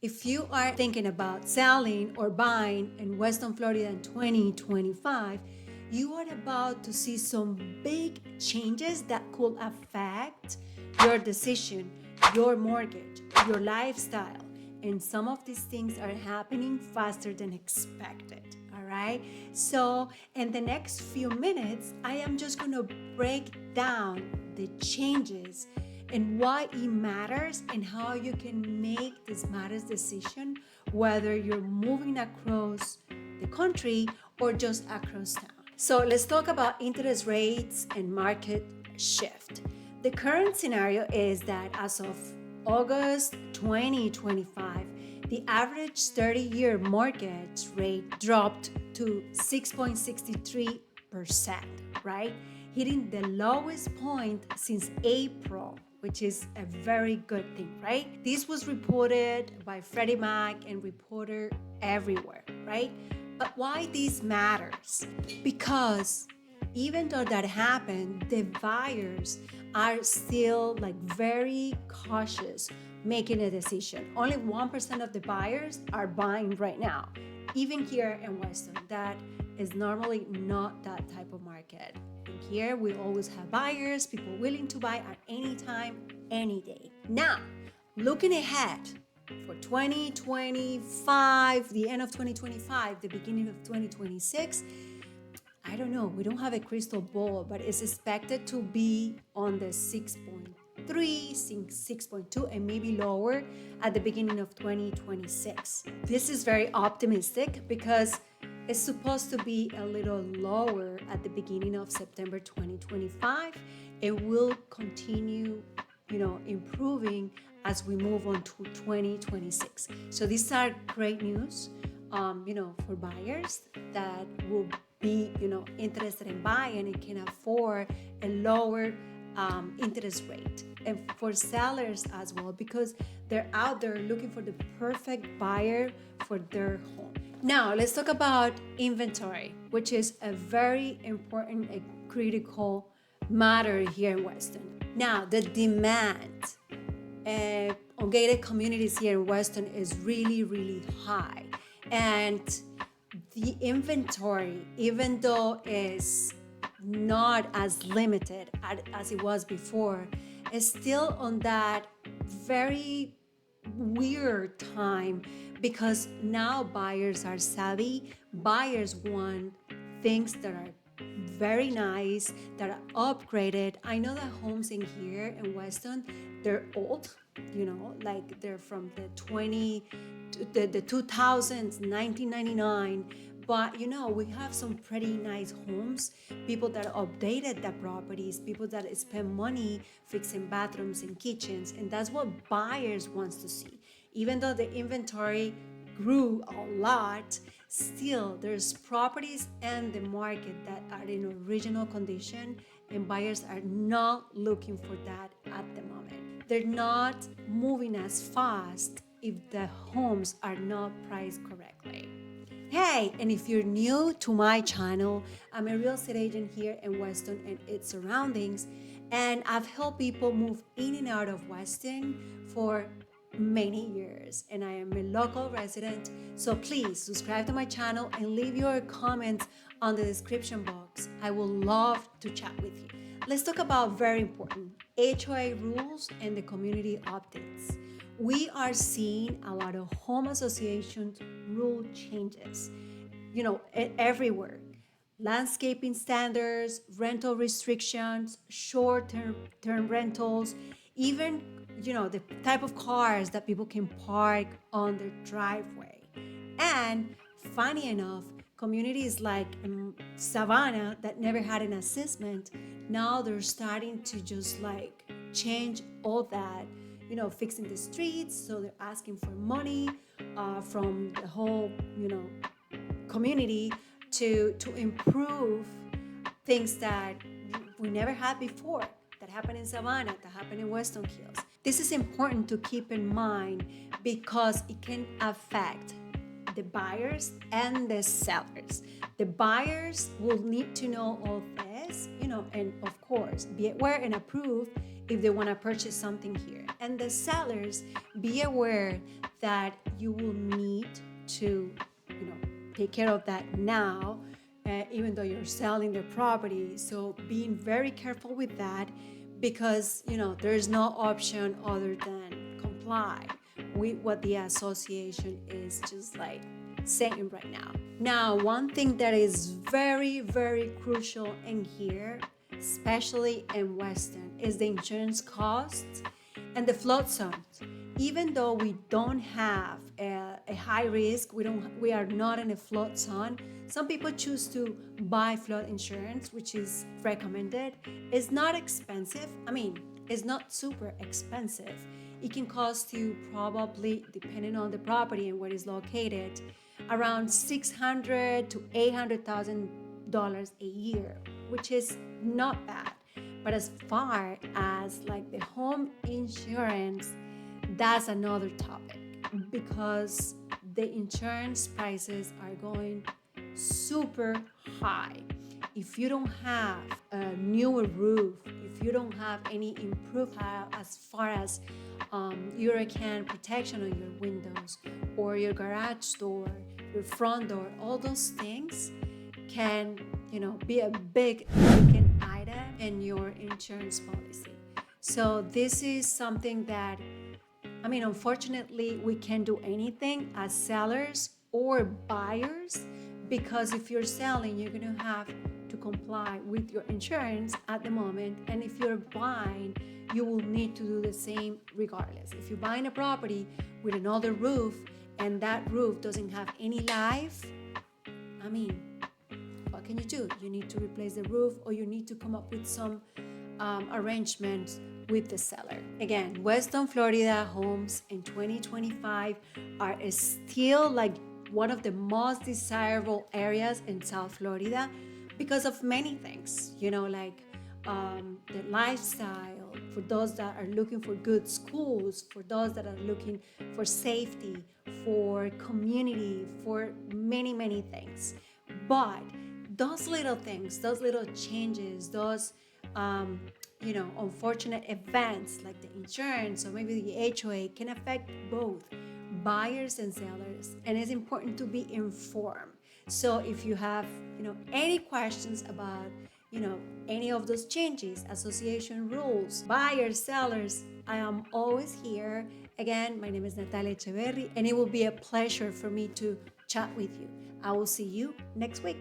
If you are thinking about selling or buying in Weston Florida in 2025, you are about to see some big changes that could affect your decision, your mortgage, your lifestyle. And some of these things are happening faster than expected. All right. So, in the next few minutes, I am just going to break down the changes and why it matters and how you can make this matters decision, whether you're moving across the country or just across town. So let's talk about interest rates and market shift. The current scenario is that as of August 2025, the average 30-year mortgage rate dropped to 6.63%, right? Hitting the lowest point since April, which is a very good thing, right? This was reported by Freddie Mac and reported everywhere, right? But why this matters? Because even though that happened, the buyers are still very cautious making a decision. Only 1% of the buyers are buying right now. Even here in Weston, that is normally not that type of market. And here we always have buyers, people willing to buy at any time, any day. Now, looking ahead for 2025, the end of 2025, the beginning of 2026, I don't know, we don't have a crystal ball, but it's expected to be on the 6.3, 6.2, and maybe lower at the beginning of 2026. This is very optimistic because it's supposed to be a little lower at the beginning of September 2025. It will continue, improving as we move on to 2026. So these are great news, for buyers that will be, interested in buying and can afford a lower interest rate, and for sellers as well, because they're out there looking for the perfect buyer for their home. Now, let's talk about inventory, which is a very important and critical matter here in Weston. Now, the demand on gated communities here in Weston is really, really high. And the inventory, even though is not as limited as it was before, is still on that very weird time, because now buyers are savvy. Buyers want things that are very nice, that are upgraded. I know that homes in here in Weston, they're old, they're from the 2000s, 1999. But we have some pretty nice homes, people that updated the properties, people that spend money fixing bathrooms and kitchens, and that's what buyers wants to see. Even though the inventory grew a lot, still there's properties in the market that are in original condition, and buyers are not looking for that at the moment. They're not moving as fast if the homes are not priced correctly. Hey, and if you're new to my channel, I'm a real estate agent here in Weston and its surroundings, and I've helped people move in and out of Weston for many years, and I am a local resident. So please subscribe to my channel and leave your comments on the description box. I will love to chat with you. Let's talk about very important HOA rules and the community updates. We are seeing a lot of home associations rule changes, everywhere. Landscaping standards, rental restrictions, short-term rentals, even, the type of cars that people can park on their driveway. And funny enough, communities like Savannah that never had an assessment, now they're starting to just change all that, fixing the streets. So they're asking for money from the whole, community to improve things that we never had before, that happened in Savannah, that happened in Weston Hills. This is important to keep in mind because it can affect the buyers and the sellers. The buyers will need to know all this, and of course, be aware and approve if they want to purchase something here. And the sellers, be aware that you will need to, take care of that now, even though you're selling the property. So being very careful with that, because there's no option other than comply with what the association is just like saying right now. Now, one thing that is very, very crucial in here, especially in Weston, is the insurance costs and the flood zones. Even though we don't have a high risk, we are not in a flood zone, some people choose to buy flood insurance, which is recommended. It's not expensive. It's not super expensive. It can cost you probably, depending on the property and where it's located, around $600,000 to $800,000 a year, which is not bad. But as far as like the home insurance, that's another topic, because the insurance prices are going super high. If you don't have a newer roof, if you don't have any improved as far as hurricane protection on your windows or your garage door, your front door, all those things can, be a big ticket item in your insurance policy. So this is something that, unfortunately, we can't do anything as sellers or buyers, because if you're selling, you're going to have to comply with your insurance at the moment. And if you're buying, you will need to do the same regardless. If you're buying a property with another roof and that roof doesn't have any life, what can you do? You need to replace the roof, or you need to come up with some arrangements with the seller. Again, Weston Florida homes in 2025 are still like one of the most desirable areas in South Florida because of many things, like the lifestyle, for those that are looking for good schools, for those that are looking for safety, for community, for many, many things. But those little things, those little changes, those unfortunate events like the insurance or maybe the HOA can affect both buyers and sellers, and it's important to be informed. So if you have any questions about any of those changes, association rules, buyers, sellers, I am always here. Again, my name is Natalia Echeverri, and it will be a pleasure for me to chat with you. I will see you next week.